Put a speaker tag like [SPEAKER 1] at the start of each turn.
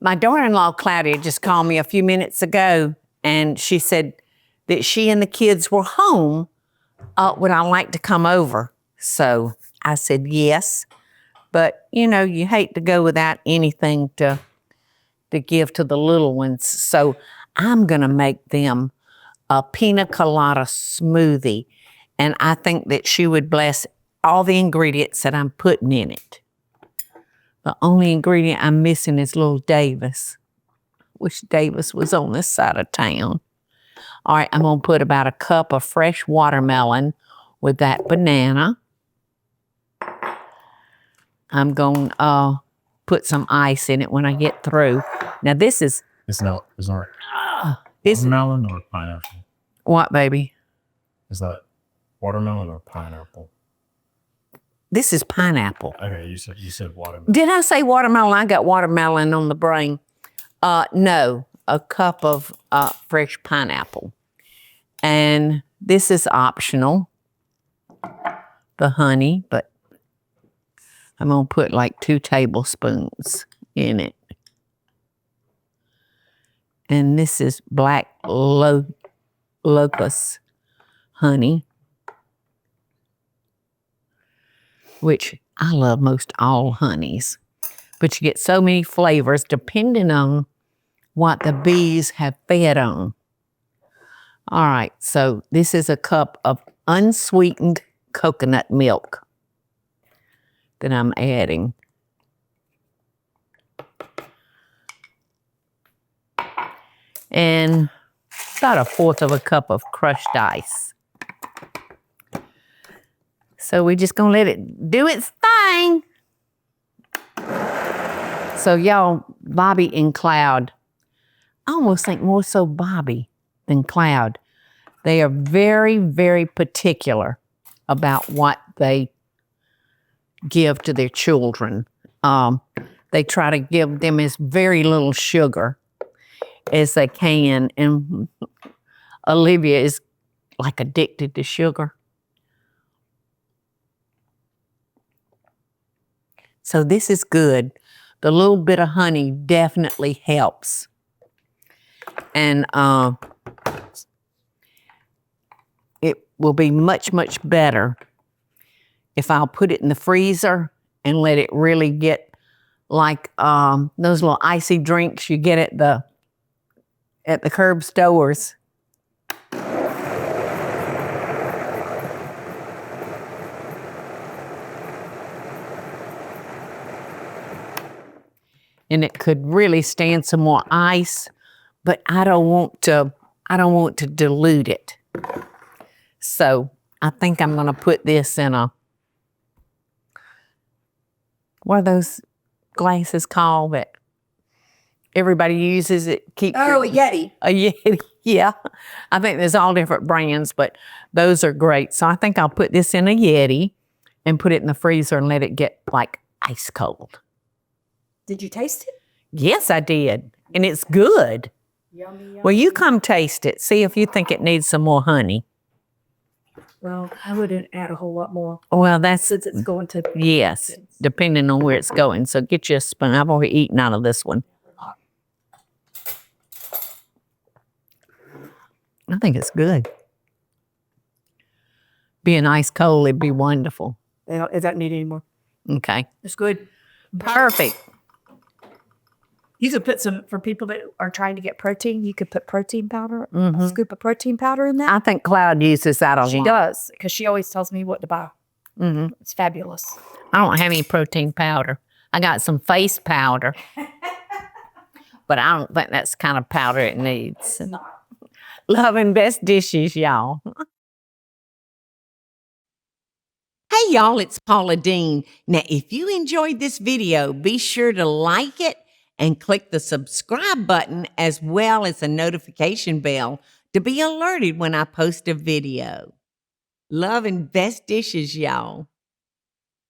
[SPEAKER 1] My daughter-in-law, Claudia, just called me a few minutes ago, and she said that she and the kids were home. Would I like to come over? So I said yes. But, you know, you hate to go without anything to give to the little ones. So I'm going to make them a Piña Colada smoothie. And I think that she would bless all the ingredients that I'm putting in it. The only ingredient I'm missing is little Davis. Wish Davis was on this side of town. All right, I'm going to put about a cup of fresh watermelon with that banana. I'm going to put some ice in it when I get through. Now this is...
[SPEAKER 2] It's not watermelon or pineapple?
[SPEAKER 1] What, baby?
[SPEAKER 2] Is that watermelon or pineapple?
[SPEAKER 1] This is pineapple.
[SPEAKER 2] Okay, you said watermelon.
[SPEAKER 1] Did I say watermelon? I got watermelon on the brain. No, a cup of fresh pineapple. And this is optional, the honey, but I'm going to put like 2 tablespoons in it. And this is black locust honey, which I love most all honeys. But you get so many flavors depending on what the bees have fed on. All right, so this is a cup of unsweetened coconut milk that I'm adding. And about 1/4 of a cup of crushed ice. So we're just gonna let it do its thing. So y'all, Bobby and Cloud, I almost think more so Bobby than Cloud. They are very, very particular about what they give to their children. They try to give them as very little sugar as they can. And Olivia is like addicted to sugar. So this is good. The little bit of honey definitely helps. And it will be much, much better if I'll put it in the freezer and let it really get like those little icy drinks you get at the curb stores. And it could really stand some more ice, but I don't want to dilute it. So I think I'm gonna put this in what are those glasses called that everybody uses? It keeps
[SPEAKER 3] a Yeti.
[SPEAKER 1] A Yeti, yeah. I think there's all different brands, but those are great. So I think I'll put this in a Yeti and put it in the freezer and let it get like ice cold.
[SPEAKER 3] Did you taste it?
[SPEAKER 1] Yes, I did. And it's good.
[SPEAKER 3] Yummy, yummy.
[SPEAKER 1] Well, you come taste it. See if you think it needs some more honey.
[SPEAKER 3] Well, I wouldn't add a whole lot more.
[SPEAKER 1] Well, that's...
[SPEAKER 3] Since it's going to...
[SPEAKER 1] Yes, depending on where it's going. So get you a spoon. I've already eaten out of this one. I think it's good. Being ice cold, it'd be wonderful.
[SPEAKER 3] It doesn't need any more.
[SPEAKER 1] Okay.
[SPEAKER 3] It's good.
[SPEAKER 1] Perfect.
[SPEAKER 3] You could put some, for people that are trying to get protein, you could put protein powder,
[SPEAKER 1] Mm-hmm.
[SPEAKER 3] a scoop of protein powder in that.
[SPEAKER 1] I think Cloud uses that a lot.
[SPEAKER 3] She does, because she always tells me what to buy.
[SPEAKER 1] Mm-hmm.
[SPEAKER 3] It's fabulous.
[SPEAKER 1] I don't have any protein powder. I got some face powder, but I don't think that's the kind of powder it needs. Love and best dishes, y'all. Hey, y'all, it's Paula Deen. Now, if you enjoyed this video, be sure to like it and click the subscribe button as well as the notification bell to be alerted when I post a video. Love and best dishes, y'all.